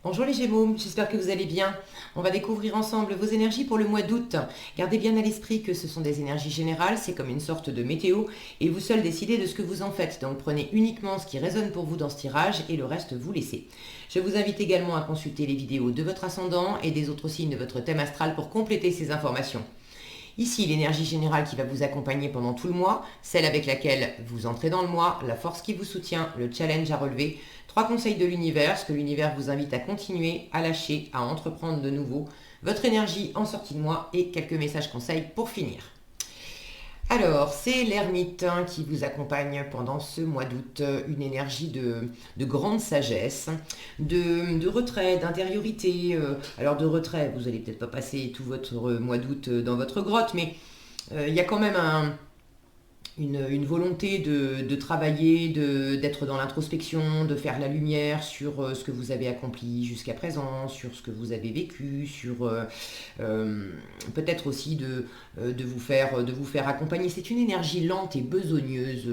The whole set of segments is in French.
Bonjour les Gémeaux, j'espère que vous allez bien. On va découvrir ensemble vos énergies pour le mois d'août. Gardez bien à l'esprit que ce sont des énergies générales, c'est comme une sorte de météo, et vous seuls décidez de ce que vous en faites. Donc prenez uniquement ce qui résonne pour vous dans ce tirage et le reste vous laissez. Je vous invite également à consulter les vidéos de votre ascendant et des autres signes de votre thème astral pour compléter ces informations. Ici, l'énergie générale qui va vous accompagner pendant tout le mois, celle avec laquelle vous entrez dans le mois, la force qui vous soutient, le challenge à relever, 3 conseils de l'univers, ce que l'univers vous invite à continuer, à lâcher, à entreprendre de nouveau, votre énergie en sortie de mois et quelques messages conseils pour finir. Alors, c'est l'ermite qui vous accompagne pendant ce mois d'août, une énergie de grande sagesse, de retrait, d'intériorité. Alors de retrait, vous allez peut-être pas passer tout votre mois d'août dans votre grotte, mais il y a quand même une volonté de travailler, d'être dans l'introspection, de faire la lumière sur ce que vous avez accompli jusqu'à présent, sur ce que vous avez vécu, sur peut-être aussi de vous faire accompagner. C'est une énergie lente et besogneuse,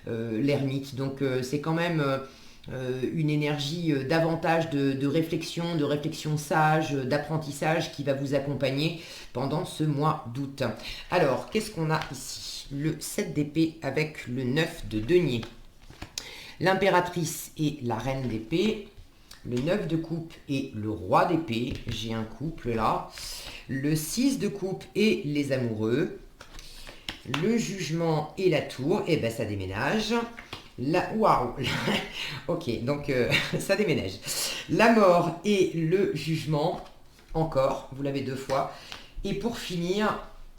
l'ermite. Donc c'est quand même une énergie davantage de réflexion sage, d'apprentissage qui va vous accompagner pendant ce mois d'août. Alors, qu'est-ce qu'on a ici? Le 7 d'épée avec le 9 de denier. L'impératrice et la reine d'épée. Le 9 de coupe et le roi d'épée. J'ai un couple là. Le 6 de coupe et les amoureux. Le jugement et la tour. Et ben ça déménage. Waouh. Ok, donc ça déménage. La mort et le jugement. Encore, vous l'avez 2 fois. Et pour finir,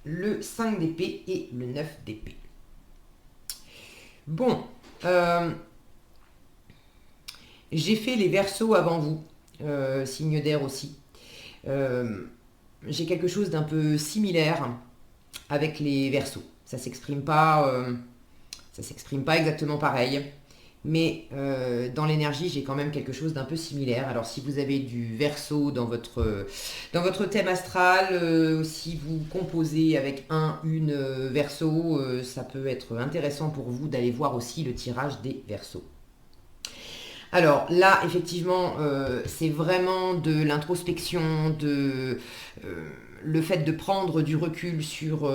le 5 d'épée et le 9 d'épée. Bon, j'ai fait les Verseaux avant vous, signe d'air aussi. J'ai quelque chose d'un peu similaire avec les Verseaux. Ça s'exprime pas exactement pareil, mais dans l'énergie, j'ai quand même quelque chose d'un peu similaire. Alors si vous avez du Verseau dans votre thème astral, si vous composez avec une Verseau, ça peut être intéressant pour vous d'aller voir aussi le tirage des Verseaux. Alors là, effectivement, c'est vraiment de l'introspection, le fait de prendre du recul sur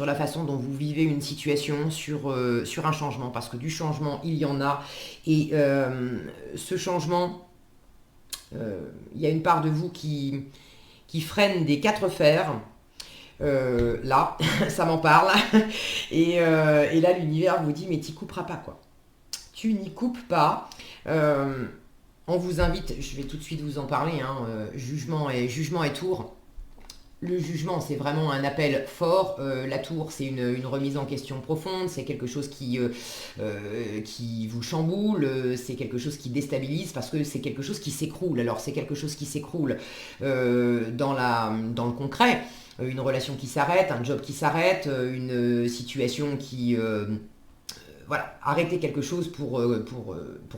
la façon dont vous vivez une situation, sur un changement, parce que du changement, il y en a. Et ce changement, il y a une part de vous qui freine des 4 fers. Là, ça m'en parle. Et là, l'univers vous dit, mais t'y couperas pas, quoi. Tu n'y coupes pas. On vous invite, je vais tout de suite vous en parler, jugement et tour. Le jugement, c'est vraiment un appel fort. La tour, c'est une remise en question profonde. C'est quelque chose qui vous chamboule. C'est quelque chose qui déstabilise parce que c'est quelque chose qui s'écroule. Alors, c'est quelque chose qui s'écroule dans le concret. Une relation qui s'arrête, un job qui s'arrête, une situation qui... voilà, arrêter quelque chose pour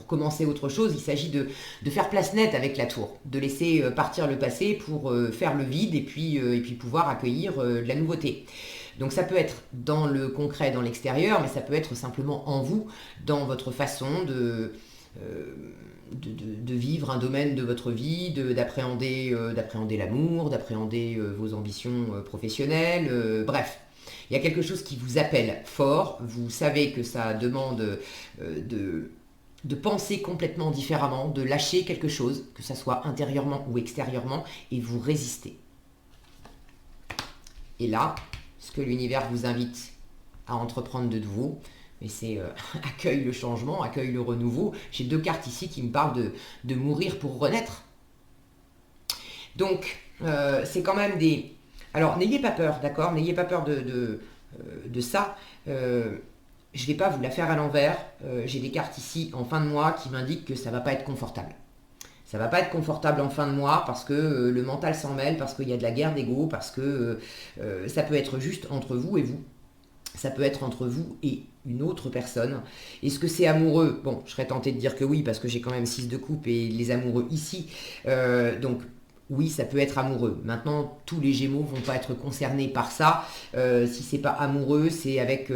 commencer autre chose. Il s'agit de faire place nette avec la tour, de laisser partir le passé pour faire le vide et puis pouvoir accueillir de la nouveauté. Donc ça peut être dans le concret, dans l'extérieur, mais ça peut être simplement en vous, dans votre façon de vivre un domaine de votre vie, d'appréhender l'amour, d'appréhender vos ambitions professionnelles, bref. Il y a quelque chose qui vous appelle fort, vous savez que ça demande de penser complètement différemment, de lâcher quelque chose, que ça soit intérieurement ou extérieurement, et vous résistez. Et là, ce que l'univers vous invite à entreprendre de nouveau, mais c'est accueille le changement, accueille le renouveau. J'ai 2 cartes ici qui me parlent de mourir pour renaître. Donc, c'est quand même des... Alors, n'ayez pas peur, d'accord? N'ayez pas peur de ça. Je ne vais pas vous la faire à l'envers. J'ai des cartes ici en fin de mois qui m'indiquent que ça ne va pas être confortable. Ça ne va pas être confortable en fin de mois parce que le mental s'en mêle, parce qu'il y a de la guerre d'ego, parce que ça peut être juste entre vous et vous. Ça peut être entre vous et une autre personne. Est-ce que c'est amoureux? Bon, je serais tentée de dire que oui, parce que j'ai quand même 6 de coupe et les amoureux ici. Donc, oui, ça peut être amoureux. Maintenant, tous les Gémeaux vont pas être concernés par ça. Si c'est pas amoureux, c'est avec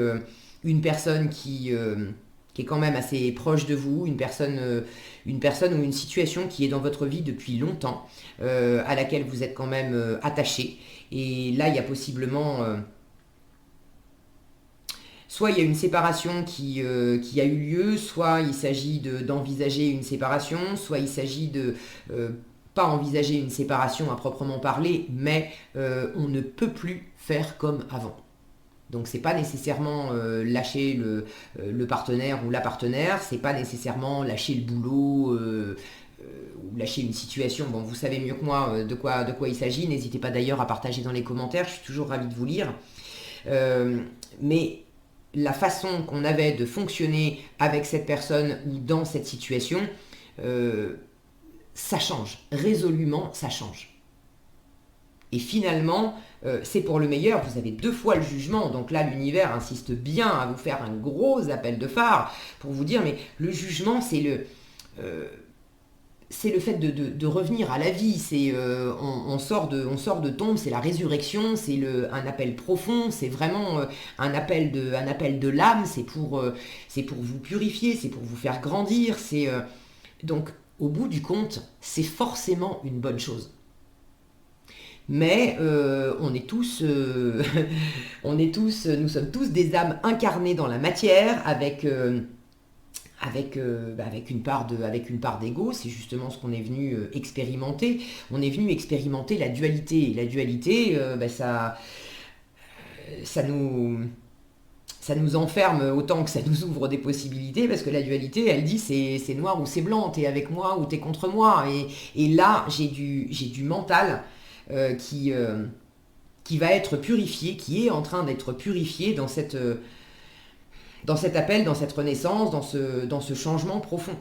une personne qui est qui est quand même assez proche de vous, une personne ou une situation qui est dans votre vie depuis longtemps, à laquelle vous êtes quand même attaché. Et là, il y a possiblement... soit il y a une séparation qui a eu lieu, soit il s'agit d'envisager une séparation, soit il s'agit de pas envisager une séparation à proprement parler, mais on ne peut plus faire comme avant. Donc c'est pas nécessairement lâcher le partenaire ou la partenaire, c'est pas nécessairement lâcher le boulot ou lâcher une situation. Bon, vous savez mieux que moi de quoi il s'agit. N'hésitez pas d'ailleurs à partager dans les commentaires, je suis toujours ravie de vous lire. Mais la façon qu'on avait de fonctionner avec cette personne ou dans cette situation, ça change. Résolument, ça change. Et finalement, c'est pour le meilleur. Vous avez 2 fois le jugement. Donc là, l'univers insiste bien à vous faire un gros appel de phare pour vous dire, mais le jugement, c'est le fait de revenir à la vie. C'est on sort de tombe, c'est la résurrection, c'est un appel profond, c'est vraiment un appel de l'âme. C'est pour vous purifier, c'est pour vous faire grandir. Donc au bout du compte, c'est forcément une bonne chose. Mais on est tous, nous sommes tous des âmes incarnées dans la matière avec une part d'ego. C'est justement ce qu'on est venu expérimenter. On est venu expérimenter la dualité. Et la dualité, ça nous enferme autant que ça nous ouvre des possibilités, parce que la dualité, elle dit c'est noir ou c'est blanc, t'es avec moi ou t'es contre moi. Et là, j'ai du mental qui va être purifié, qui est en train d'être purifié dans cet appel, dans cette renaissance, dans ce changement profond.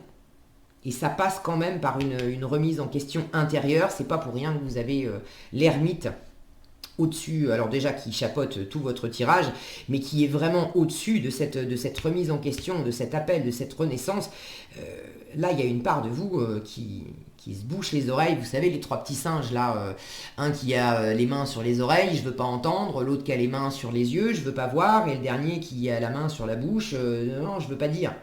Et ça passe quand même par une remise en question intérieure. C'est pas pour rien que vous avez l'ermite au-dessus, alors déjà qui chapeaute tout votre tirage, mais qui est vraiment au-dessus de cette remise en question, de cet appel, de cette renaissance. Là, il y a une part de vous qui se bouche les oreilles. Vous savez, les 3 petits singes là, un qui a les mains sur les oreilles, je veux pas entendre, l'autre qui a les mains sur les yeux, je veux pas voir, et le dernier qui a la main sur la bouche, non, je veux pas dire.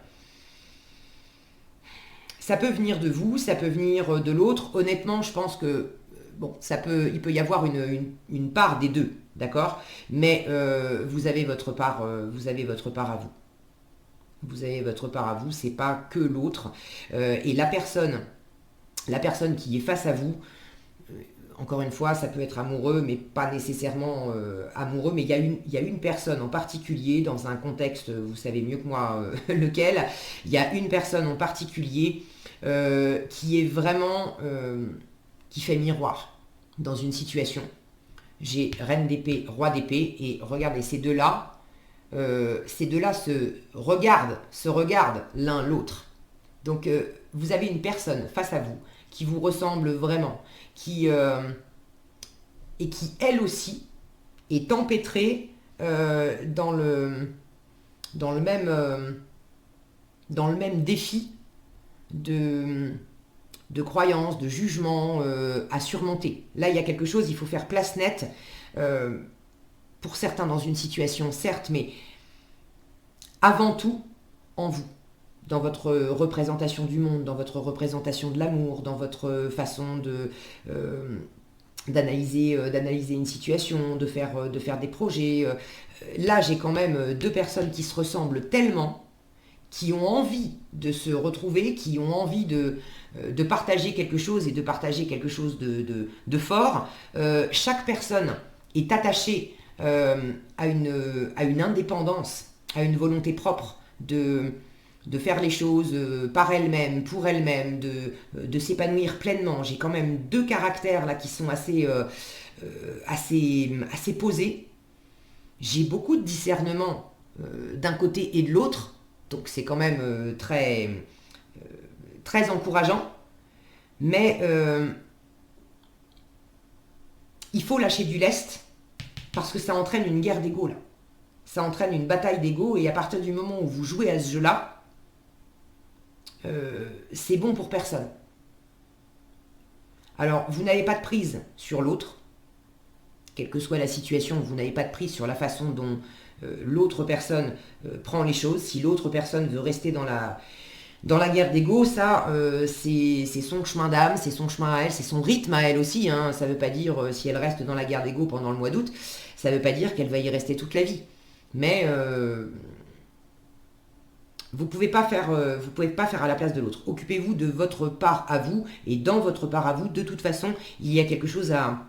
Ça peut venir de vous, ça peut venir de l'autre. Honnêtement, je pense que bon, il peut y avoir une part des deux, d'accord. Mais vous avez votre part à vous. Vous avez votre part à vous, c'est pas que l'autre. Et la personne qui est face à vous, encore une fois, ça peut être amoureux, mais pas nécessairement amoureux, mais il y a une personne en particulier, dans un contexte, vous savez mieux que moi lequel, il y a une personne en particulier qui est vraiment... qui fait miroir dans une situation. J'ai reine d'épée, roi d'épée, et regardez, ces deux-là se regardent l'un l'autre. Donc vous avez une personne face à vous qui vous ressemble vraiment, et qui elle aussi est empêtrée dans le même défi de croyances, de jugements à surmonter. Là, il y a quelque chose, il faut faire place nette, pour certains dans une situation, certes, mais avant tout en vous, dans votre représentation du monde, dans votre représentation de l'amour, dans votre façon d'analyser une situation, de faire des projets. Là, j'ai quand même 2 personnes qui se ressemblent tellement, qui ont envie de se retrouver, qui ont envie de partager quelque chose, et de partager quelque chose de fort. Chaque personne est attachée à une indépendance, à une volonté propre de faire les choses par elle-même, pour elle-même, de s'épanouir pleinement. J'ai quand même 2 caractères là qui sont assez posés. J'ai beaucoup de discernement d'un côté et de l'autre. Donc c'est quand même très encourageant. Mais il faut lâcher du lest, parce que ça entraîne une guerre d'ego là. Ça entraîne une bataille d'ego, et à partir du moment où vous jouez à ce jeu-là, c'est bon pour personne. Alors vous n'avez pas de prise sur l'autre, quelle que soit la situation, vous n'avez pas de prise sur la façon dont l'autre personne prend les choses, si l'autre personne veut rester dans la guerre d'ego, ça, c'est son chemin d'âme, c'est son chemin à elle, c'est son rythme à elle aussi. Hein. Ça ne veut pas dire, si elle reste dans la guerre d'ego pendant le mois d'août, ça ne veut pas dire qu'elle va y rester toute la vie. Mais vous ne pouvez pas faire à la place de l'autre. Occupez-vous de votre part à vous, et dans votre part à vous, de toute façon, il y a quelque chose à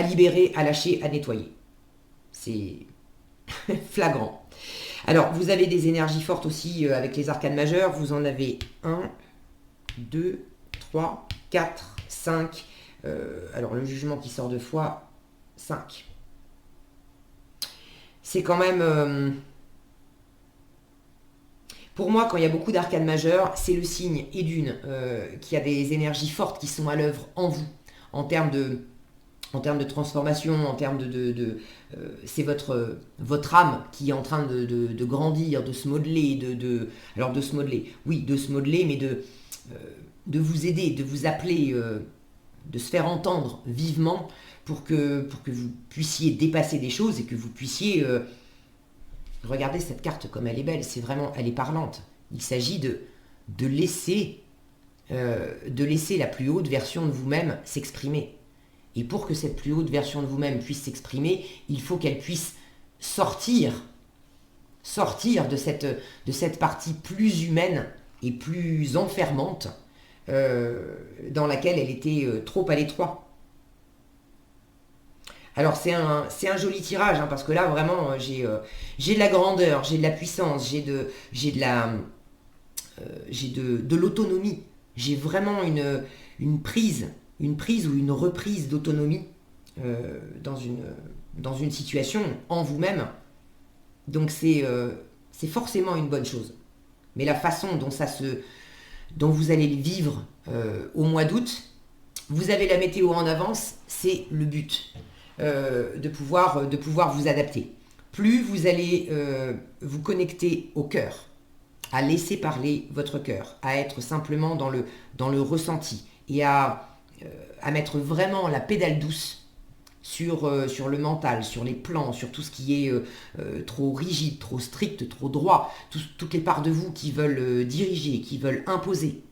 libérer, à lâcher, à nettoyer. C'est flagrant. Alors, vous avez des énergies fortes aussi avec les arcanes majeures. Vous en avez 1, 2, 3, 4, 5. Alors, le jugement qui sort 2 fois, 5. C'est quand même... pour moi, quand il y a beaucoup d'arcanes majeures, c'est le signe et d'une qu'il y a des énergies fortes qui sont à l'œuvre en vous, en termes de transformation, en termes c'est votre âme qui est en train de grandir, de se modeler, alors de se modeler, oui, de se modeler, mais de vous aider, de vous appeler, de se faire entendre vivement pour que vous puissiez dépasser des choses et que vous puissiez... regardez cette carte comme elle est belle, c'est vraiment, elle est parlante. Il s'agit de laisser la plus haute version de vous-même s'exprimer. Et pour que cette plus haute version de vous-même puisse s'exprimer, il faut qu'elle puisse sortir de cette partie plus humaine et plus enfermante dans laquelle elle était trop à l'étroit. Alors c'est un joli tirage, hein, parce que là vraiment j'ai de la grandeur, j'ai de la puissance, j'ai de l'autonomie. J'ai vraiment une prise ou une reprise d'autonomie dans une situation en vous-même. Donc c'est forcément une bonne chose. Mais la façon dont vous allez le vivre au mois d'août, vous avez la météo en avance, c'est le but. De pouvoir vous adapter. Plus vous allez vous connecter au cœur, à laisser parler votre cœur, à être simplement dans le ressenti et à mettre vraiment la pédale douce sur le mental, sur les plans, sur tout ce qui est trop rigide, trop strict, trop droit, toutes les parts de vous qui veulent diriger, qui veulent imposer.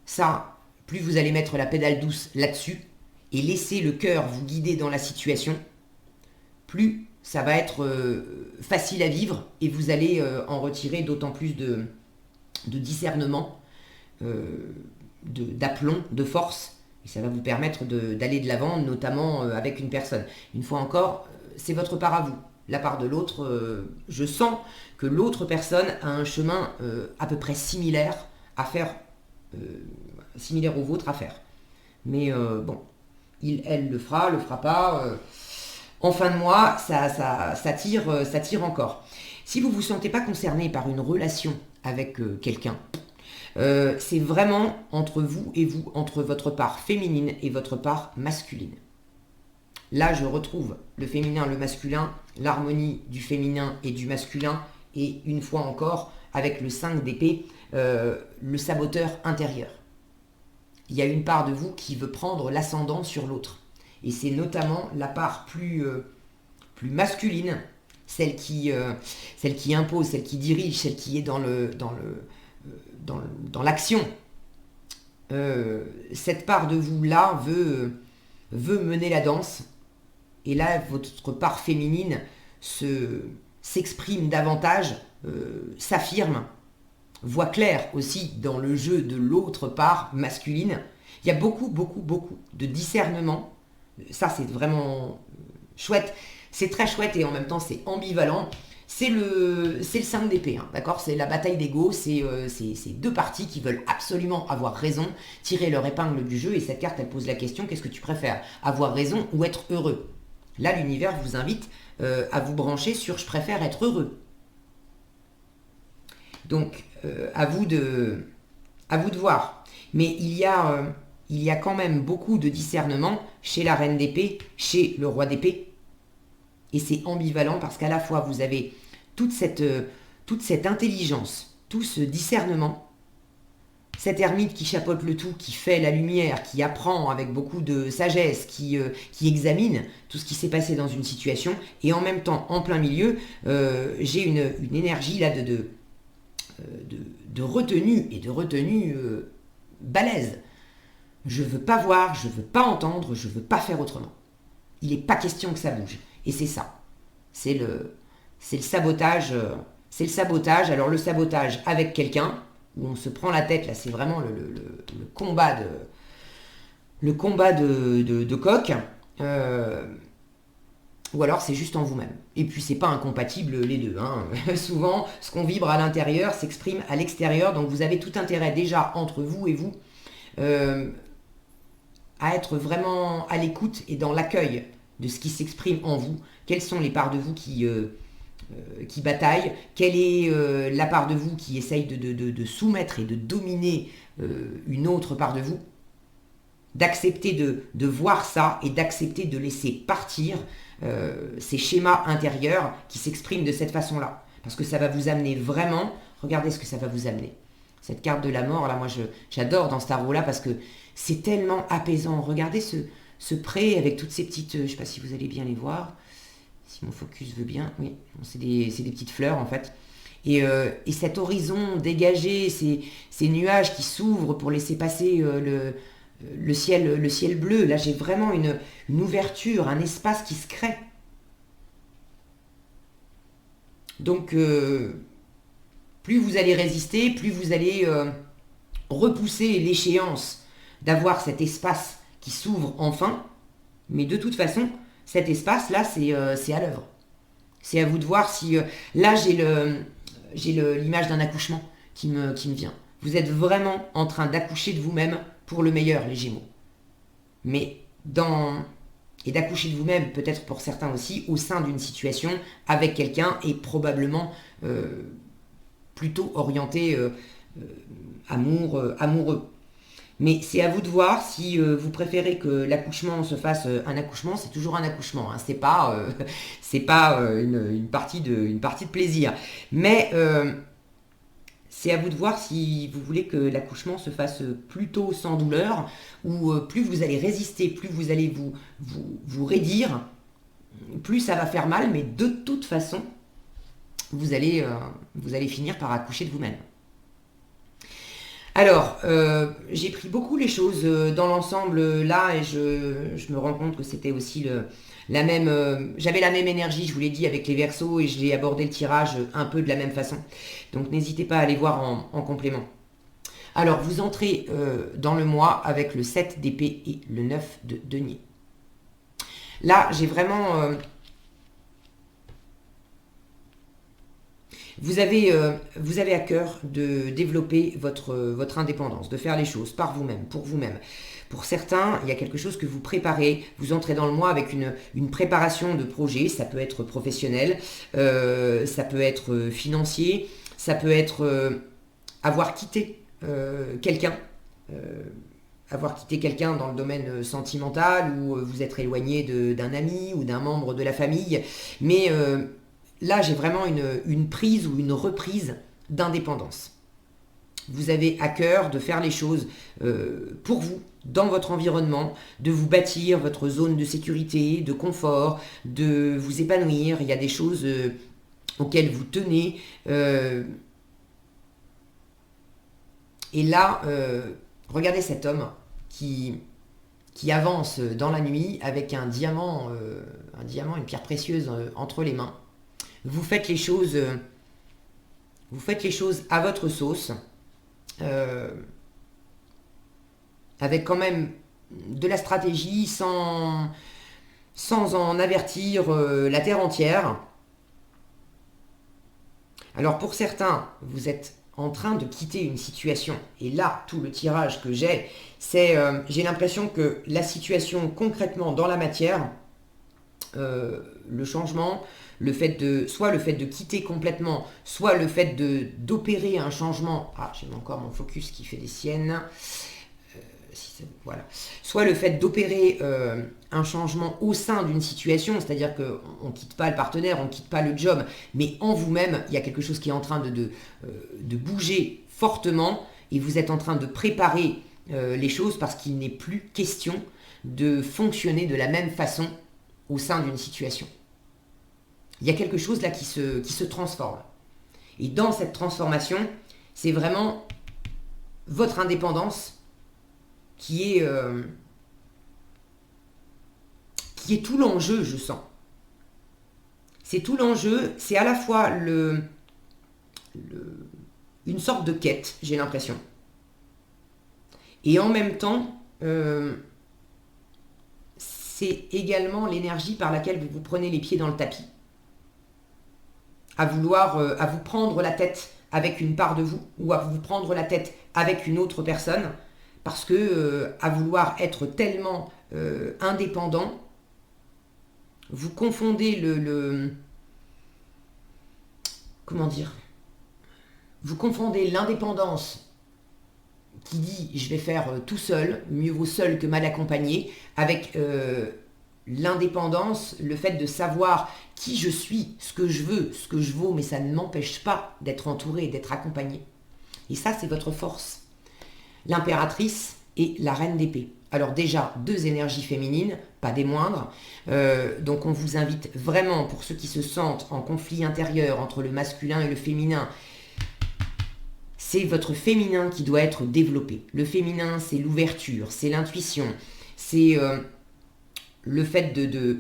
Ça, plus vous allez mettre la pédale douce là-dessus, et laisser le cœur vous guider dans la situation, plus ça va être facile à vivre et vous allez en retirer d'autant plus de discernement, d'aplomb, de force, et ça va vous permettre d'aller de l'avant, notamment avec une personne. Une fois encore, c'est votre part à vous. La part de l'autre, je sens que l'autre personne a un chemin à peu près similaire à faire, similaire au vôtre à faire. Mais bon, elle le fera pas. En fin de mois, ça tire encore. Si vous ne vous sentez pas concerné par une relation avec quelqu'un, c'est vraiment entre vous et vous, entre votre part féminine et votre part masculine. Là, je retrouve le féminin, le masculin, l'harmonie du féminin et du masculin, et une fois encore, avec le 5 d'épée, le saboteur intérieur. Il y a une part de vous qui veut prendre l'ascendant sur l'autre. Et c'est notamment la part plus masculine, celle qui impose, celle qui dirige, celle qui est dans l'action. Cette part de vous là veut mener la danse. Et là, votre part féminine s'exprime davantage, s'affirme, voit clair aussi dans le jeu de l'autre part masculine. Il y a beaucoup de discernement. Ça, c'est vraiment chouette. C'est très chouette et en même temps, c'est ambivalent. C'est le 5 d'épée, hein, d'accord? C'est la bataille d'ego. C'est deux parties qui veulent absolument avoir raison, tirer leur épingle du jeu. Et cette carte, elle pose la question, qu'est-ce que tu préfères? Avoir raison ou être heureux? Là, l'univers vous invite à vous brancher sur « je préfère être heureux ». Donc, à vous de voir. Mais il y a quand même beaucoup de discernement chez la reine d'épée, chez le roi d'épée. Et c'est ambivalent parce qu'à la fois, vous avez toute cette intelligence, tout ce discernement. cet ermite qui chapeaute le tout, qui fait la lumière, qui apprend avec beaucoup de sagesse, qui examine tout ce qui s'est passé dans une situation, et en même temps, en plein milieu, j'ai une énergie là de retenue, et de retenue balèze. Je veux pas voir, je veux pas entendre, je veux pas faire autrement. Il n'est pas question que ça bouge. Et c'est ça. C'est le sabotage. C'est le sabotage. Alors le sabotage avec quelqu'un, où on se prend la tête, là c'est vraiment le combat de coq. Ou alors c'est juste en vous-même. Et puis c'est pas incompatible les deux. Hein. Souvent, ce qu'on vibre à l'intérieur s'exprime à l'extérieur. Donc vous avez tout intérêt déjà entre vous et vous à être vraiment à l'écoute et dans l'accueil de ce qui s'exprime en vous. Quelles sont les parts de vous qui bataillent? Quelle est la part de vous qui essaye de soumettre et de dominer une autre part de vous? D'accepter de voir ça et d'accepter de laisser partir ces schémas intérieurs qui s'expriment de cette façon-là. Parce que ça va vous amener vraiment, regardez ce que ça va vous amener. Cette carte de la mort, là, moi j'adore dans ce tarot-là parce que c'est tellement apaisant. Regardez ce pré avec toutes ces petites, je ne sais pas si vous allez bien les voir, si mon focus veut bien, oui, c'est des petites fleurs en fait. Et cet horizon dégagé, ces nuages qui s'ouvrent pour laisser passer le ciel bleu. Là, j'ai vraiment une ouverture, un espace qui se crée. Donc, plus vous allez résister, plus vous allez repousser l'échéance d'avoir cet espace qui s'ouvre enfin. Mais de toute façon, cet espace-là, c'est à l'œuvre. C'est à vous de voir si... là, j'ai l'image d'un accouchement qui me vient. Vous êtes vraiment en train d'accoucher de vous-même pour le meilleur, les Gémeaux. Mais et d'accoucher de vous-même, peut-être pour certains aussi, au sein d'une situation avec quelqu'un et probablement plutôt orienté amoureux. Mais c'est à vous de voir si vous préférez que l'accouchement se fasse un accouchement, c'est toujours un accouchement. Hein. C'est pas une partie de plaisir. Mais c'est à vous de voir si vous voulez que l'accouchement se fasse plutôt sans douleur, ou plus vous allez résister, plus vous allez vous raidir, plus ça va faire mal, mais de toute façon, vous allez finir par accoucher de vous-même. Alors, j'ai pris beaucoup les choses dans l'ensemble là, et je me rends compte que c'était aussi j'avais la même énergie, je vous l'ai dit, avec les Verseaux, et je l'ai abordé le tirage un peu de la même façon. Donc n'hésitez pas à aller voir en complément. Alors, vous entrez dans le mois avec le 7 d'épée et le 9 de denier. Là, j'ai vraiment... Vous avez à cœur de développer votre indépendance, de faire les choses par vous-même, pour vous-même. Pour certains, il y a quelque chose que vous préparez, vous entrez dans le mois avec une préparation de projet, ça peut être professionnel, ça peut être financier, ça peut être avoir quitté quelqu'un, dans le domaine sentimental, ou vous êtes éloigné d'un ami ou d'un membre de la famille, mais... là, j'ai vraiment une prise ou une reprise d'indépendance. Vous avez à cœur de faire les choses pour vous, dans votre environnement, de vous bâtir votre zone de sécurité, de confort, de vous épanouir. Il y a des choses auxquelles vous tenez. Et là, regardez cet homme qui avance dans la nuit avec un diamant, une pierre précieuse entre les mains. Vous faites les choses à votre sauce, avec quand même de la stratégie, sans en avertir la terre entière. Alors pour certains, vous êtes en train de quitter une situation, et là, tout le tirage que j'ai, c'est, j'ai l'impression que la situation concrètement dans la matière, le changement, soit le fait de quitter complètement, soit le fait d'opérer un changement. Ah, j'ai encore mon focus qui fait des siennes. Voilà. Soit le fait d'opérer un changement au sein d'une situation, c'est-à-dire qu'on ne quitte pas le partenaire, on ne quitte pas le job, mais en vous-même, il y a quelque chose qui est en train de bouger fortement, et vous êtes en train de préparer les choses parce qu'il n'est plus question de fonctionner de la même façon au sein d'une situation. Il y a quelque chose là qui se transforme. Et dans cette transformation, c'est vraiment votre indépendance qui est tout l'enjeu, je sens. C'est tout l'enjeu, c'est à la fois une sorte de quête, j'ai l'impression. Et en même temps, c'est également l'énergie par laquelle vous vous prenez les pieds dans le tapis. À vous prendre la tête avec une part de vous, ou à vous prendre la tête avec une autre personne, parce que à vouloir être tellement indépendant, vous confondez comment dire, vous confondez l'indépendance qui dit je vais faire tout seul, mieux vaut seul que mal accompagné, avec l'indépendance, le fait de savoir qui je suis, ce que je veux, ce que je vaux, mais ça ne m'empêche pas d'être entouré, d'être accompagné. Et ça, c'est votre force. L'impératrice et la reine d'épée. Alors déjà, 2 énergies féminines, pas des moindres. Donc on vous invite vraiment, pour ceux qui se sentent en conflit intérieur entre le masculin et le féminin, c'est votre féminin qui doit être développé. Le féminin, c'est l'ouverture, c'est l'intuition, c'est le fait de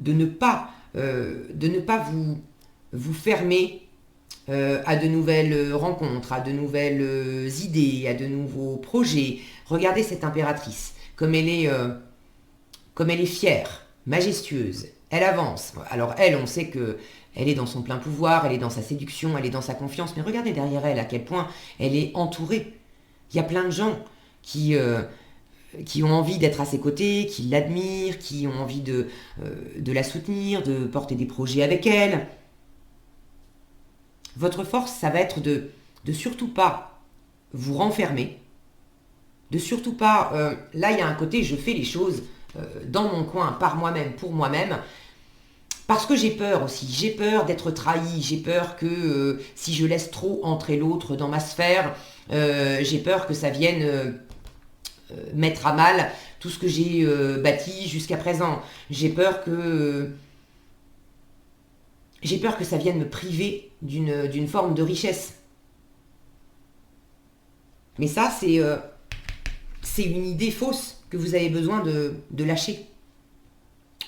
ne pas vous fermer à de nouvelles rencontres, à de nouvelles idées, à de nouveaux projets. Regardez cette impératrice, comme elle est fière, majestueuse, elle avance. Alors elle, on sait que elle est dans son plein pouvoir, elle est dans sa séduction, elle est dans sa confiance, mais regardez derrière elle à quel point elle est entourée. Il y a plein de gens qui ont envie d'être à ses côtés, qui l'admirent, qui ont envie de la soutenir, de porter des projets avec elle. Votre force, ça va être de surtout pas vous renfermer, de surtout pas... là, il y a un côté, je fais les choses dans mon coin, par moi-même, pour moi-même, parce que j'ai peur aussi. J'ai peur d'être trahi, j'ai peur que si je laisse trop entrer l'autre dans ma sphère, j'ai peur que ça vienne... mettre à mal tout ce que j'ai bâti jusqu'à présent. J'ai peur que ça vienne me priver d'une forme de richesse. Mais ça, c'est une idée fausse que vous avez besoin de lâcher.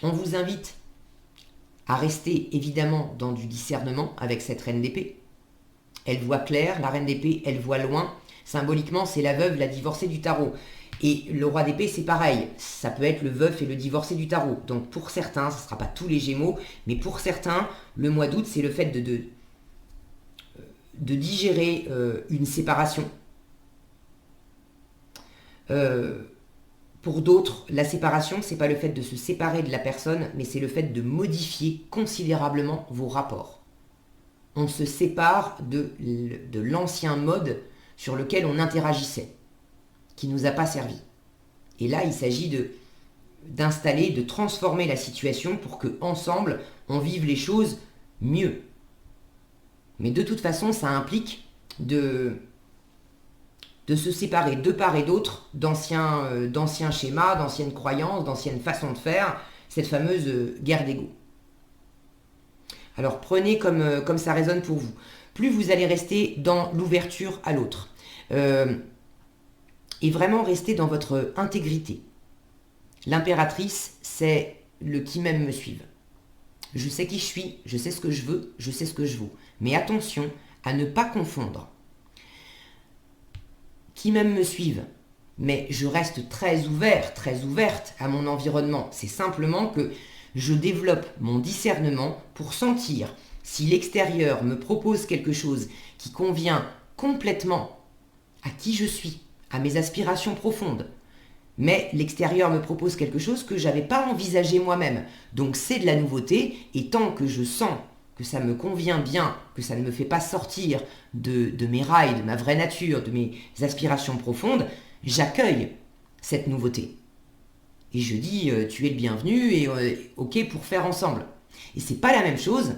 On vous invite à rester évidemment dans du discernement avec cette reine d'épée. Elle voit clair, la reine d'épée, elle voit loin. Symboliquement, c'est la veuve, la divorcée du tarot. Et le roi d'épée, c'est pareil. Ça peut être le veuf et le divorcé du tarot. Donc pour certains, ce ne sera pas tous les Gémeaux, mais pour certains, le mois d'août, c'est le fait de digérer une séparation. Pour d'autres, la séparation, c'est pas le fait de se séparer de la personne, mais c'est le fait de modifier considérablement vos rapports. On se sépare de l'ancien mode sur lequel on interagissait, qui ne nous a pas servi. Et là, il s'agit d'installer, de transformer la situation pour qu'ensemble, on vive les choses mieux. Mais de toute façon, ça implique de se séparer de part et d'autre d'anciens schémas, d'anciennes croyances, d'anciennes façons de faire, cette fameuse guerre d'ego. Alors prenez comme ça résonne pour vous. Plus vous allez rester dans l'ouverture à l'autre, et vraiment rester dans votre intégrité. L'impératrice, c'est le qui m'aime me suive. Je sais qui je suis, je sais ce que je veux, je sais ce que je vaux. Mais attention à ne pas confondre. Qui m'aime me suive, mais je reste très ouvert, très ouverte à mon environnement. C'est simplement que je développe mon discernement pour sentir si l'extérieur me propose quelque chose qui convient complètement à qui je suis, à mes aspirations profondes. Mais l'extérieur me propose quelque chose que je n'avais pas envisagé moi-même. Donc c'est de la nouveauté, et tant que je sens que ça me convient bien, que ça ne me fait pas sortir de mes rails, de ma vraie nature, de mes aspirations profondes, j'accueille cette nouveauté. Et je dis, tu es le bienvenu, et ok pour faire ensemble. Et c'est pas la même chose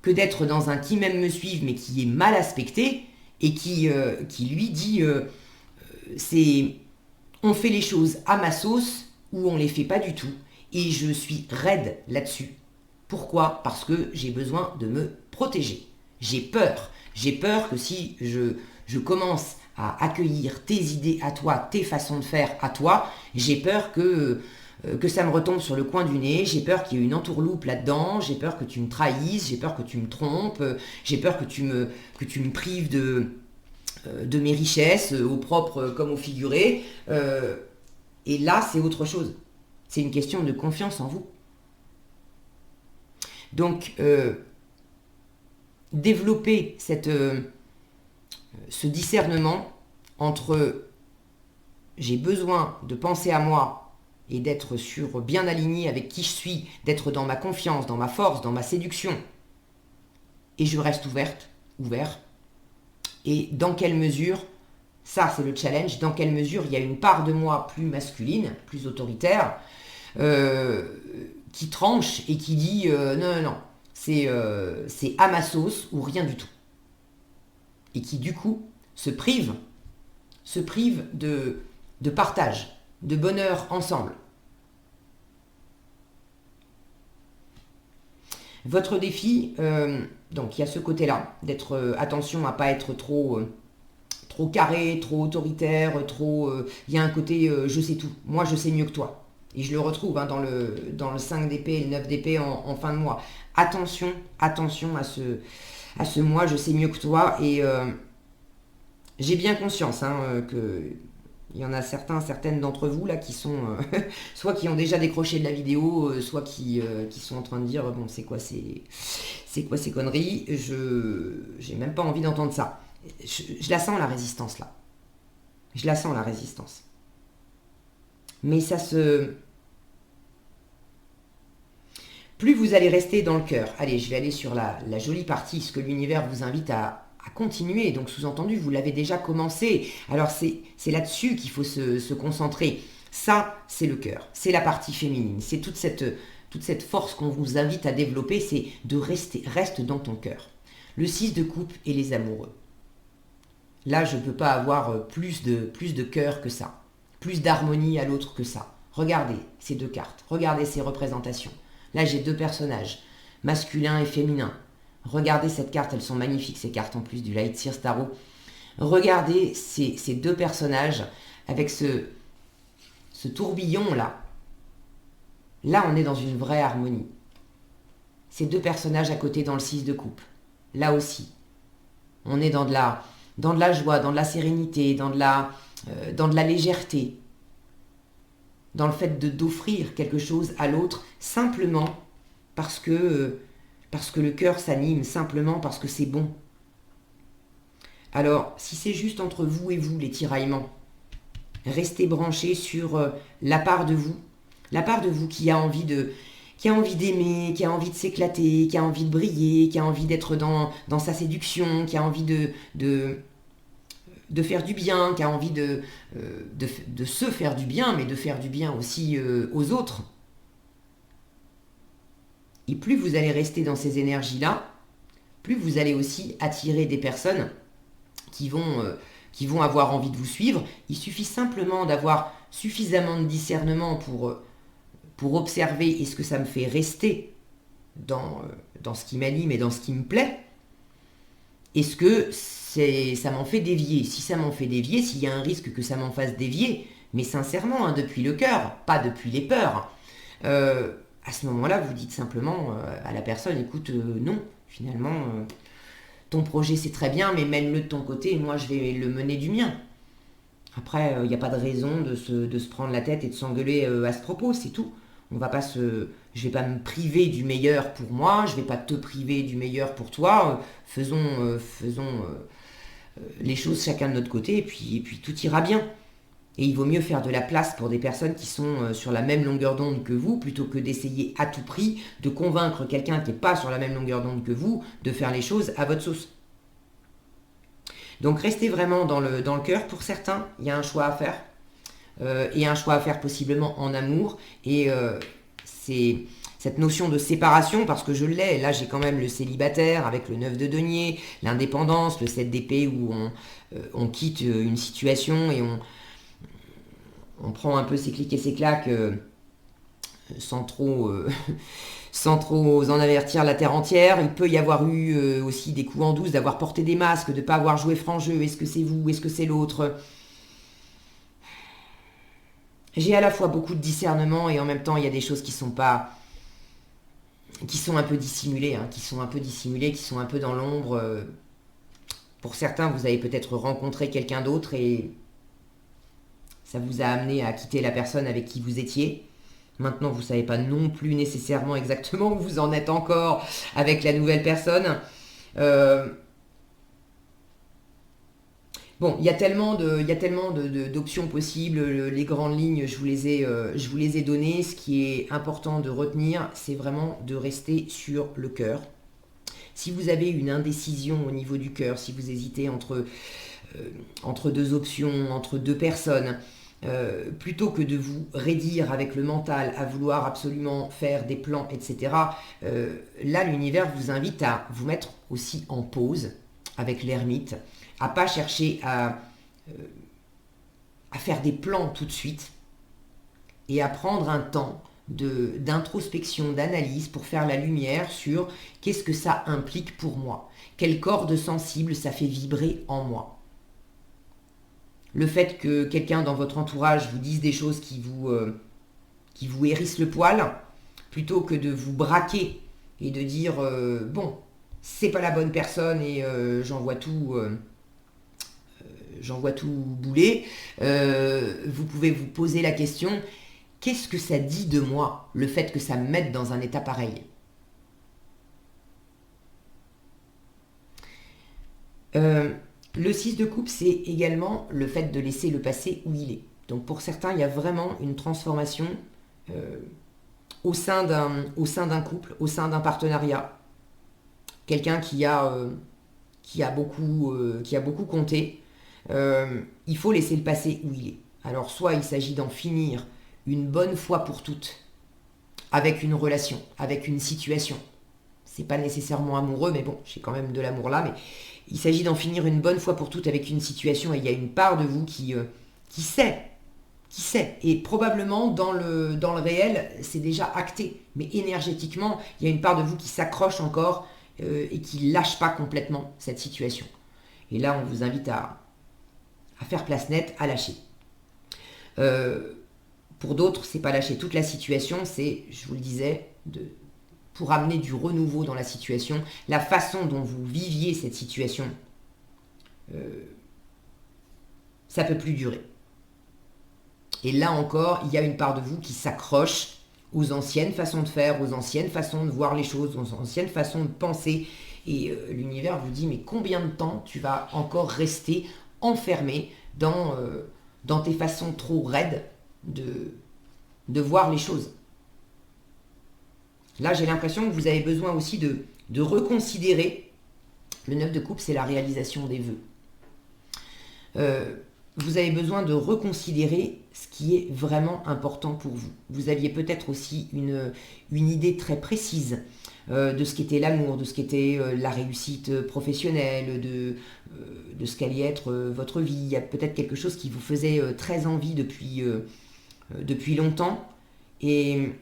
que d'être dans un qui m'aime me suive, mais qui est mal aspecté, et qui lui dit c'est on fait les choses à ma sauce ou on les fait pas du tout. Et je suis raide là-dessus. Pourquoi? Parce que j'ai besoin de me protéger. J'ai peur. J'ai peur que si je commence à accueillir tes idées à toi, tes façons de faire à toi, j'ai peur que ça me retombe sur le coin du nez, j'ai peur qu'il y ait une entourloupe là-dedans, j'ai peur que tu me trahisses, j'ai peur que tu me trompes, j'ai peur que tu me prives de mes richesses, au propre comme au figuré. Et là, c'est autre chose. C'est une question de confiance en vous. Donc, développer ce discernement entre j'ai besoin de penser à moi et d'être bien aligné avec qui je suis, d'être dans ma confiance, dans ma force, dans ma séduction, et je reste ouvert. Et dans quelle mesure, ça c'est le challenge, dans quelle mesure il y a une part de moi plus masculine, plus autoritaire, qui tranche et qui dit non, c'est à ma sauce ou rien du tout. Et qui du coup se prive de partage, de bonheur ensemble. Votre défi, donc il y a ce côté-là, d'être attention à pas être trop carré, trop autoritaire, il y a un côté je sais tout, moi je sais mieux que toi. Et je le retrouve dans le 5 d'épée et le 9 d'épée en fin de mois. Attention à ce moi je sais mieux que toi. Et j'ai bien conscience que il y en a certaines d'entre vous là qui sont soit qui ont déjà décroché de la vidéo, soit qui sont en train de dire bon c'est quoi ces conneries, j'ai même pas envie d'entendre ça. Je la sens la résistance là. Je la sens la résistance. Mais plus vous allez rester dans le cœur. Allez, je vais aller sur la jolie partie, ce que l'univers vous invite à continuer. Donc sous-entendu, vous l'avez déjà commencé. Alors c'est là-dessus qu'il faut se concentrer. Ça, c'est le cœur. C'est la partie féminine. C'est toute cette force qu'on vous invite à développer. C'est de reste dans ton cœur. Le 6 de coupe et les amoureux. Là, je ne peux pas avoir plus de cœur que ça. Plus d'harmonie à l'autre que ça. Regardez ces deux cartes. Regardez ces représentations. Là, j'ai deux personnages, masculin et féminin. Regardez cette carte, elles sont magnifiques, ces cartes en plus du Light Seer Tarot. Regardez ces deux personnages avec ce tourbillon-là. Là, on est dans une vraie harmonie. Ces deux personnages à côté dans le 6 de coupe. Là aussi, on est dans de la joie, dans de la sérénité, dans de la légèreté. Dans le fait d'offrir quelque chose à l'autre simplement parce que le cœur s'anime, simplement parce que c'est bon. Alors, si c'est juste entre vous et vous les tiraillements, restez branchés sur la part de vous qui a envie d'aimer, qui a envie de s'éclater, qui a envie de briller, qui a envie d'être dans sa séduction, qui a envie de faire du bien, qui a envie de se faire du bien, mais de faire du bien aussi aux autres. Et plus vous allez rester dans ces énergies-là, plus vous allez aussi attirer des personnes qui vont avoir envie de vous suivre. Il suffit simplement d'avoir suffisamment de discernement pour observer est-ce que ça me fait rester dans ce qui m'anime et dans ce qui me plaît. Est-ce que ça m'en fait dévier? Si ça m'en fait dévier, s'il y a un risque que ça m'en fasse dévier, mais sincèrement, depuis le cœur, pas depuis les peurs, à ce moment-là, vous dites simplement à la personne, écoute, non, finalement, ton projet c'est très bien, mais mène-le de ton côté et moi je vais le mener du mien. Après, il n'y a pas de raison de se prendre la tête et de s'engueuler à ce propos, c'est tout. Je vais pas me priver du meilleur pour moi, je vais pas te priver du meilleur pour toi. Faisons les choses chacun de notre côté et puis tout ira bien. Et il vaut mieux faire de la place pour des personnes qui sont sur la même longueur d'onde que vous, plutôt que d'essayer à tout prix de convaincre quelqu'un qui n'est pas sur la même longueur d'onde que vous de faire les choses à votre sauce. Donc restez vraiment dans le cœur. Pour certains, il y a un choix à faire. Et un choix à faire possiblement en amour. Et ça cette notion de séparation, parce que je l'ai. Là, j'ai quand même le célibataire avec le 9 de denier, l'indépendance, le 7 d'épée où on quitte une situation et on prend un peu ses clics et ses claques sans trop... sans trop en avertir la terre entière. Il peut y avoir eu aussi des coups en douce, d'avoir porté des masques, de ne pas avoir joué franc jeu. Est-ce que c'est vous? Est-ce que c'est l'autre? J'ai à la fois beaucoup de discernement et en même temps, il y a des choses qui sont pas... qui sont un peu dissimulées, hein, qui sont un peu dans l'ombre. Pour certains, vous avez peut-être rencontré quelqu'un d'autre et ça vous a amené à quitter la personne avec qui vous étiez. Maintenant, vous ne savez pas non plus nécessairement exactement où vous en êtes encore avec la nouvelle personne. Bon, il y a tellement d'options possibles. Les grandes lignes, je vous les ai données. Ce qui est important de retenir, c'est vraiment de rester sur le cœur. Si vous avez une indécision au niveau du cœur, si vous hésitez entre deux options, entre deux personnes, plutôt que de vous raidir avec le mental à vouloir absolument faire des plans, etc., là, l'univers vous invite à vous mettre aussi en pause avec l'ermite, à pas chercher à faire des plans tout de suite et à prendre un temps d'introspection, d'analyse pour faire la lumière sur qu'est-ce que ça implique pour moi, quelle corde sensible ça fait vibrer en moi. Le fait que quelqu'un dans votre entourage vous dise des choses qui vous hérissent le poil, plutôt que de vous braquer et de dire bon, c'est pas la bonne personne et j'envoie tout bouler, vous pouvez vous poser la question, qu'est-ce que ça dit de moi, le fait que ça me mette dans un état pareil? Le 6 de coupe, c'est également le fait de laisser le passé où il est. Donc pour certains, il y a vraiment une transformation au sein d'un couple, au sein d'un partenariat. Quelqu'un qui a beaucoup compté. Il faut laisser le passé où il est. Alors soit il s'agit d'en finir une bonne fois pour toutes avec une relation, avec une situation. C'est pas nécessairement amoureux, mais bon, j'ai quand même de l'amour là, mais il s'agit d'en finir une bonne fois pour toutes avec une situation et il y a une part de vous qui sait. Et probablement dans le réel, c'est déjà acté. Mais énergétiquement, il y a une part de vous qui s'accroche encore et qui lâche pas complètement cette situation. Et là, on vous invite à faire place nette, à lâcher. Pour d'autres, c'est pas lâcher toute la situation, c'est, je vous le disais, pour amener du renouveau dans la situation, la façon dont vous viviez cette situation, ça peut plus durer. Et là encore, il y a une part de vous qui s'accroche aux anciennes façons de faire, aux anciennes façons de voir les choses, aux anciennes façons de penser. Et l'univers vous dit, mais combien de temps tu vas encore rester enfermé dans tes façons trop raides de voir les choses? Là, j'ai l'impression que vous avez besoin aussi de reconsidérer. Le 9 de coupe, c'est la réalisation des vœux. Vous avez besoin de reconsidérer ce qui est vraiment important pour vous. Vous aviez peut-être aussi une idée très précise de ce qu'était l'amour, de ce qu'était la réussite professionnelle, de ce qu'allait être votre vie. Il y a peut-être quelque chose qui vous faisait très envie depuis longtemps. Et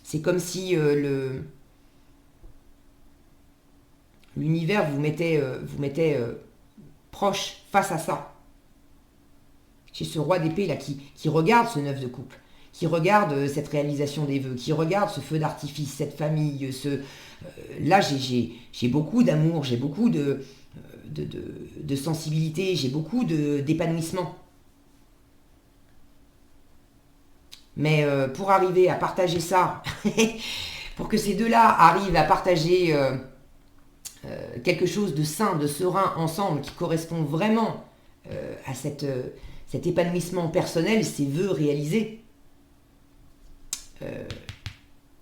c'est comme si l'univers vous mettait proche, face à ça. J'ai ce roi d'épée là qui regarde ce 9 de coupe, qui regarde cette réalisation des vœux, qui regarde ce feu d'artifice, cette famille, là j'ai beaucoup d'amour, j'ai beaucoup de sensibilité, j'ai beaucoup d'épanouissement. Mais pour arriver à partager ça, pour que ces deux-là arrivent à partager quelque chose de sain, de serein ensemble, qui correspond vraiment à cet épanouissement personnel, ces vœux réalisés,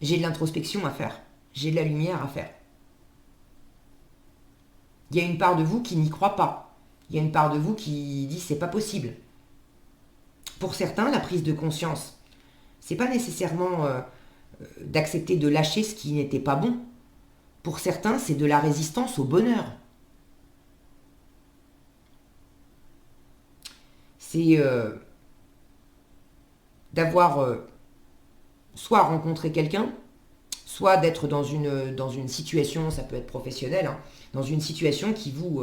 j'ai de l'introspection à faire, j'ai de la lumière à faire. Il y a une part de vous qui n'y croit pas, il y a une part de vous qui dit c'est pas possible. Pour certains, la prise de conscience, c'est pas nécessairement d'accepter de lâcher ce qui n'était pas bon. Pour certains, c'est de la résistance au bonheur. C'est d'avoir soit rencontré quelqu'un, soit d'être dans une situation, ça peut être professionnel, hein, dans une situation qui vous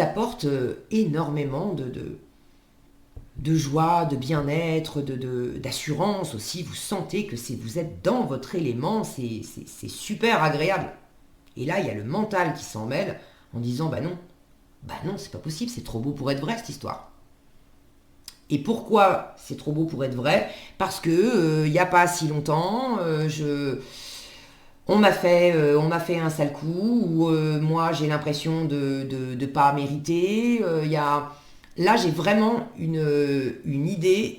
apporte énormément de joie, de bien-être, d'assurance aussi. Vous sentez que vous êtes dans votre élément, c'est super agréable. Et là, il y a le mental qui s'en mêle en disant bah non, c'est pas possible, c'est trop beau pour être vrai cette histoire. Et pourquoi c'est trop beau pour être vrai? Parce que il n'y a pas si longtemps, on m'a fait un sale coup, ou moi j'ai l'impression de pas mériter. Là j'ai vraiment une idée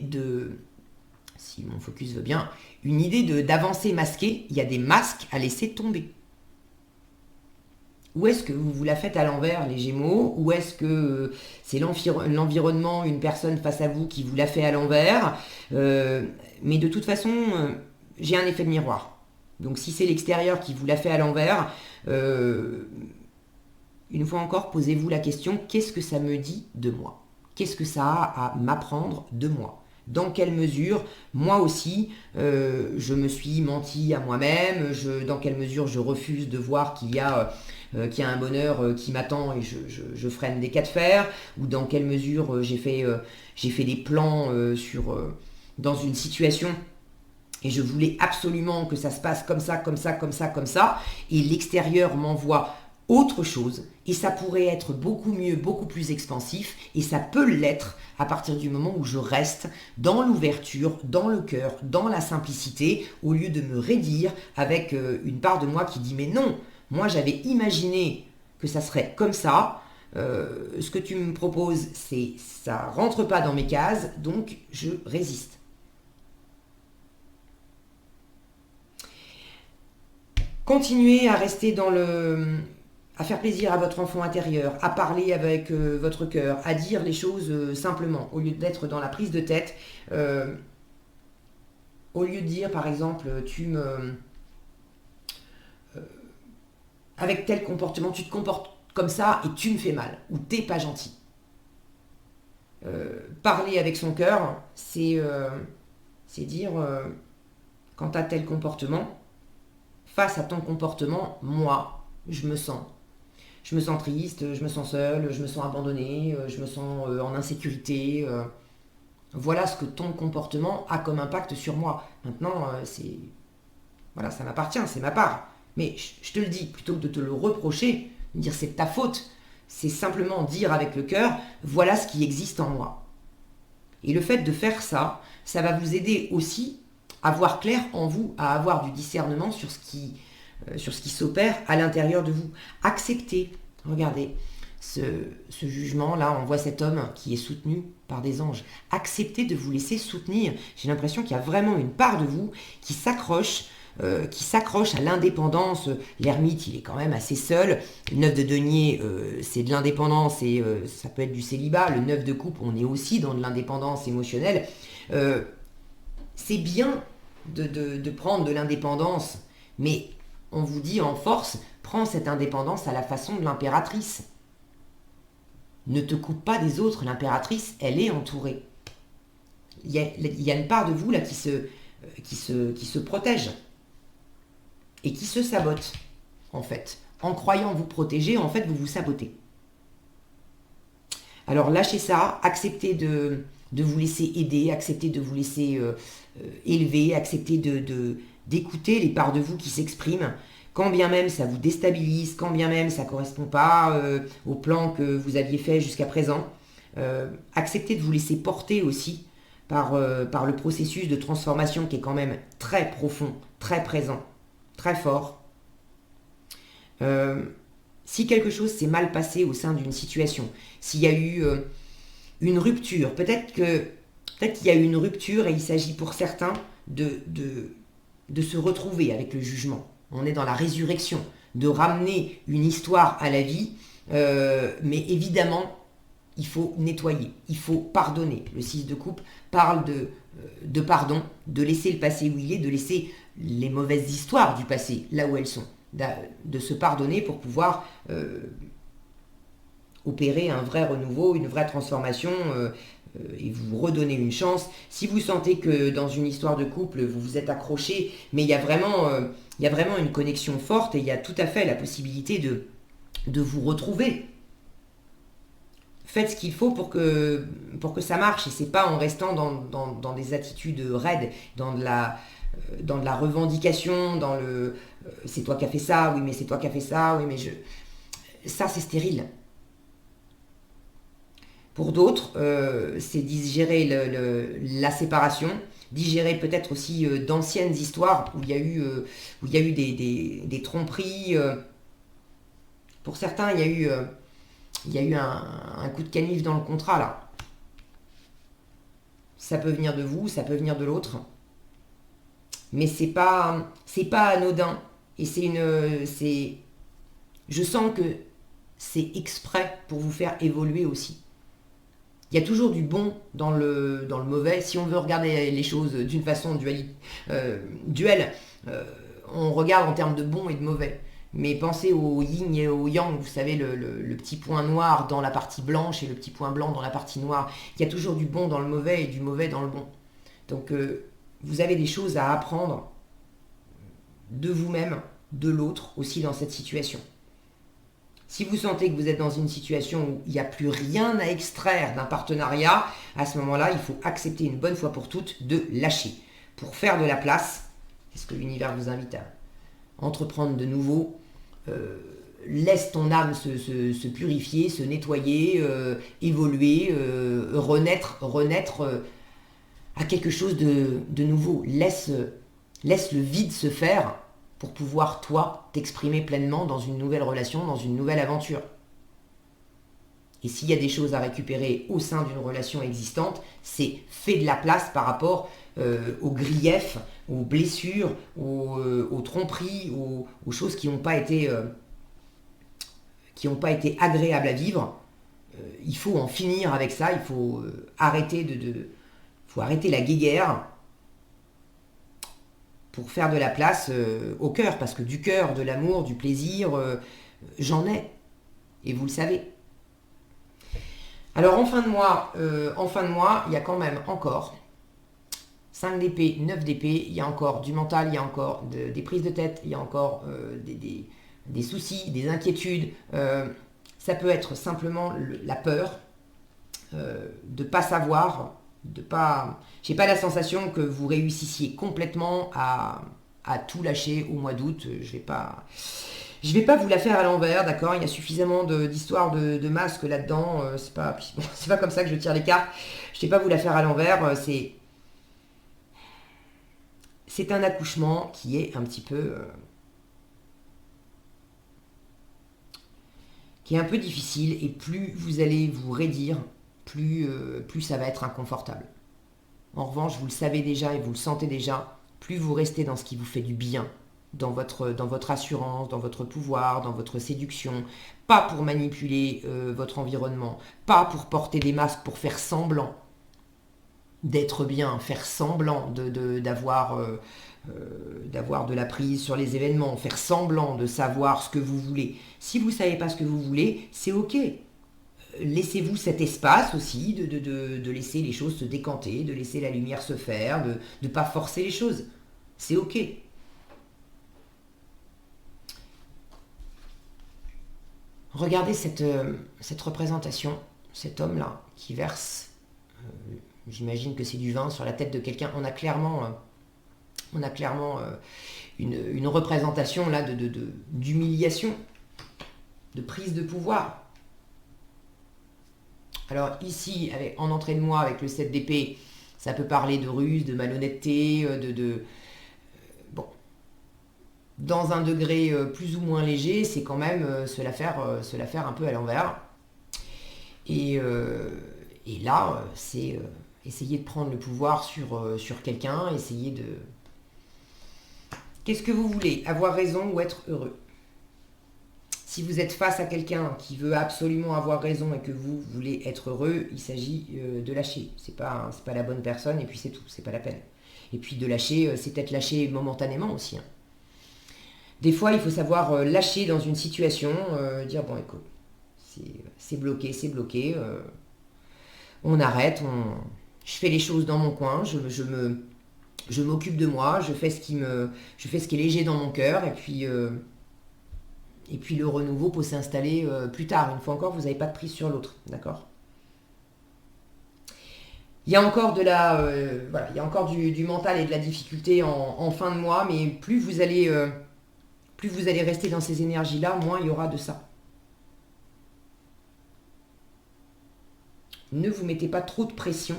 si mon focus veut bien, une idée d'avancer masqué. Il y a des masques à laisser tomber. Où est-ce que vous vous la faites à l'envers, les Gémeaux? Ou est-ce que c'est l'environnement, une personne face à vous qui vous la fait à l'envers? Mais de toute façon, j'ai un effet de miroir. Donc si c'est l'extérieur qui vous la fait à l'envers, une fois encore, posez-vous la question, qu'est-ce que ça me dit de moi? Qu'est-ce que ça a à m'apprendre de moi? Dans quelle mesure, moi aussi, je me suis menti à moi-même, dans quelle mesure je refuse de voir qu'il y a un bonheur qui m'attend et je freine des cas de fer, ou dans quelle mesure j'ai fait des plans dans une situation et je voulais absolument que ça se passe comme ça, comme ça, comme ça, comme ça, et l'extérieur m'envoie autre chose, et ça pourrait être beaucoup mieux, beaucoup plus expansif, et ça peut l'être à partir du moment où je reste dans l'ouverture, dans le cœur, dans la simplicité, au lieu de me raidir avec une part de moi qui dit mais non, moi j'avais imaginé que ça serait comme ça, ce que tu me proposes, ça rentre pas dans mes cases, donc je résiste. Continuez à rester à faire plaisir à votre enfant intérieur, à parler avec votre cœur, à dire les choses simplement, au lieu d'être dans la prise de tête, au lieu de dire par exemple, avec tel comportement, tu te comportes comme ça et tu me fais mal, ou t'es pas gentil. Parler avec son cœur, c'est dire, quand t'as tel comportement, face à ton comportement, moi, je me sens triste, je me sens seule, je me sens abandonnée, je me sens en insécurité. Voilà ce que ton comportement a comme impact sur moi. Maintenant, voilà, ça m'appartient, c'est ma part. Mais je te le dis, plutôt que de te le reprocher, de dire c'est de ta faute, c'est simplement dire avec le cœur, voilà ce qui existe en moi. Et le fait de faire ça, ça va vous aider aussi à voir clair en vous, à avoir du discernement sur ce qui s'opère à l'intérieur de vous. Acceptez, regardez, ce jugement-là, on voit cet homme qui est soutenu par des anges. Acceptez de vous laisser soutenir. J'ai l'impression qu'il y a vraiment une part de vous qui s'accroche à l'indépendance. L'ermite, il est quand même assez seul. Le 9 de denier, c'est de l'indépendance et ça peut être du célibat. Le 9 de coupe, on est aussi dans de l'indépendance émotionnelle. C'est bien de prendre de l'indépendance, mais on vous dit en force, prends cette indépendance à la façon de l'impératrice. Ne te coupe pas des autres, l'impératrice, elle est entourée. Il y a une part de vous là qui se protège et qui se sabote, en fait. En croyant vous protéger, en fait, vous vous sabotez. Alors lâchez ça, acceptez de vous laisser aider, acceptez de vous laisser élever, acceptez d'écouter les parts de vous qui s'expriment, quand bien même ça vous déstabilise, quand bien même ça ne correspond pas au plan que vous aviez fait jusqu'à présent. Acceptez de vous laisser porter aussi par le processus de transformation qui est quand même très profond, très présent, très fort. Si quelque chose s'est mal passé au sein d'une situation, s'il y a eu une rupture, peut-être qu'il y a eu une rupture et il s'agit pour certains de se retrouver avec le jugement. On est dans la résurrection, de ramener une histoire à la vie, mais évidemment, il faut nettoyer, il faut pardonner. Le 6 de coupe parle de pardon, de laisser le passé où il est, de laisser les mauvaises histoires du passé là où elles sont, de se pardonner pour pouvoir opérer un vrai renouveau, une vraie transformation et vous redonner une chance. Si vous sentez que dans une histoire de couple, vous vous êtes accroché, mais il y a vraiment une connexion forte et il y a tout à fait la possibilité de vous retrouver. Faites ce qu'il faut pour que ça marche et c'est pas en restant dans des attitudes raides, dans de la revendication, dans le c'est toi qui as fait ça, oui mais c'est toi qui as fait ça, oui mais ça c'est stérile. Pour d'autres, c'est digérer la séparation, digérer peut-être aussi d'anciennes histoires où il y a eu des tromperies. Pour certains, il y a eu un coup de canif dans le contrat là. Ça peut venir de vous, ça peut venir de l'autre, mais c'est pas anodin. Et je sens que c'est exprès pour vous faire évoluer aussi. Il y a toujours du bon dans le mauvais. Si on veut regarder les choses d'une façon duel, on regarde en termes de bon et de mauvais. Mais pensez au yin et au yang, vous savez, le petit point noir dans la partie blanche et le petit point blanc dans la partie noire. Il y a toujours du bon dans le mauvais et du mauvais dans le bon. Donc vous avez des choses à apprendre de vous-même, de l'autre aussi dans cette situation. Si vous sentez que vous êtes dans une situation où il n'y a plus rien à extraire d'un partenariat, à ce moment-là, il faut accepter une bonne fois pour toutes de lâcher. Pour faire de la place, c'est ce que l'univers vous invite à entreprendre de nouveau. Laisse ton âme se purifier, se nettoyer, évoluer, renaître à quelque chose de nouveau. Laisse le vide se faire pour pouvoir, toi, t'exprimer pleinement dans une nouvelle relation, dans une nouvelle aventure. Et s'il y a des choses à récupérer au sein d'une relation existante, c'est fais de la place par rapport aux griefs, aux blessures, aux tromperies, aux choses qui n'ont pas été agréables à vivre. Il faut en finir avec ça, il faut arrêter faut arrêter la guéguerre pour faire de la place au cœur, parce que du cœur, de l'amour, du plaisir, j'en ai, et vous le savez. Alors en fin de mois, il y a quand même encore 5 d'épée, 9 d'épée, il y a encore du mental, il y a encore des prises de tête, il y a encore des soucis, des inquiétudes. Ça peut être simplement la peur de ne pas savoir, j'ai pas la sensation que vous réussissiez complètement à tout lâcher au mois d'août. Je vais pas vous la faire à l'envers, d'accord. Il y a suffisamment d'histoires de masques là-dedans. C'est pas comme ça que je tire les cartes. Je vais pas vous la faire à l'envers. C'est un accouchement qui est un petit peu qui est un peu difficile, et plus vous allez vous raidir, plus ça va être inconfortable. En revanche, vous le savez déjà et vous le sentez déjà, plus vous restez dans ce qui vous fait du bien, dans votre assurance, dans votre pouvoir, dans votre séduction, pas pour manipuler votre environnement, pas pour porter des masques, pour faire semblant d'être bien, faire semblant d'avoir de la prise sur les événements, faire semblant de savoir ce que vous voulez. Si vous ne savez pas ce que vous voulez, c'est ok. Laissez-vous cet espace aussi de laisser les choses se décanter, de laisser la lumière se faire, de ne pas forcer les choses. C'est ok. Regardez cette représentation, cet homme-là qui verse, j'imagine que c'est du vin sur la tête de quelqu'un. On a clairement une représentation là d'humiliation, de prise de pouvoir. Alors ici, en entrée de moi, avec le 7 d'épée, ça peut parler de ruse, de malhonnêteté, bon, dans un degré plus ou moins léger, c'est quand même se la faire un peu à l'envers. Et là, c'est essayer de prendre le pouvoir sur quelqu'un, essayer de... Qu'est-ce que vous voulez? Avoir raison ou être heureux? Si vous êtes face à quelqu'un qui veut absolument avoir raison et que vous voulez être heureux, il s'agit de lâcher. C'est pas la bonne personne et puis c'est tout, c'est pas la peine. Et puis de lâcher, c'est peut-être lâcher momentanément aussi. Hein. Des fois, il faut savoir lâcher dans une situation, dire bon écoute, c'est bloqué, on arrête, je fais les choses dans mon coin, je m'occupe de moi, je fais ce qui est léger dans mon cœur, et puis le renouveau peut s'installer plus tard. Une fois encore, vous n'avez pas de prise sur l'autre, d'accord? Il y a encore voilà, il y a encore du mental et de la difficulté en fin de mois, mais plus vous allez rester dans ces énergies-là, moins il y aura de ça. Ne vous mettez pas trop de pression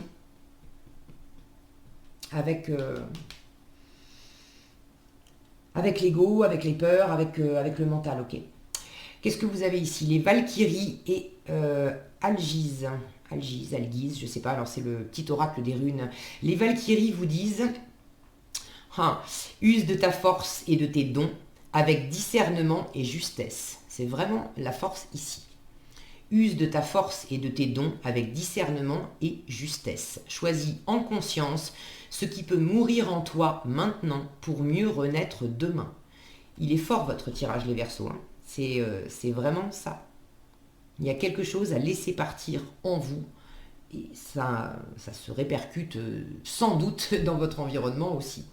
avec l'ego, avec les peurs, avec le mental, ok. Qu'est-ce que vous avez ici? Les Valkyries et Algise, je sais pas, alors c'est le petit oracle des runes. Les Valkyries vous disent, use de ta force et de tes dons avec discernement et justesse. C'est vraiment la force ici. Use de ta force et de tes dons avec discernement et justesse. Choisis en conscience ce qui peut mourir en toi maintenant pour mieux renaître demain. Il est fort votre tirage les Verseaux. Hein. C'est vraiment ça. Il y a quelque chose à laisser partir en vous et ça se répercute sans doute dans votre environnement aussi.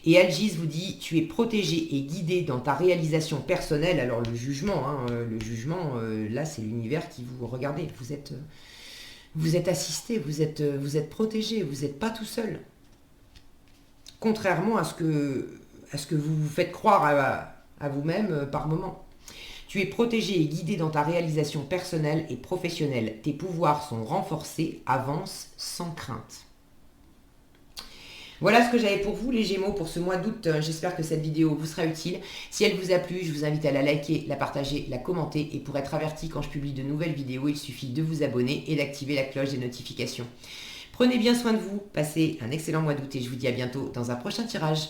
Et Algis vous dit, tu es protégé et guidé dans ta réalisation personnelle. Alors le jugement, là c'est l'univers qui vous regardez. Vous êtes assisté, vous êtes protégé, vous n'êtes pas tout seul. Contrairement à ce que vous vous faites croire à vous-même par moment. Tu es protégé et guidé dans ta réalisation personnelle et professionnelle. Tes pouvoirs sont renforcés, avance sans crainte. Voilà ce que j'avais pour vous les Gémeaux pour ce mois d'août. J'espère que cette vidéo vous sera utile. Si elle vous a plu, je vous invite à la liker, la partager, la commenter. Et pour être averti quand je publie de nouvelles vidéos, il suffit de vous abonner et d'activer la cloche des notifications. Prenez bien soin de vous, passez un excellent mois d'août et je vous dis à bientôt dans un prochain tirage.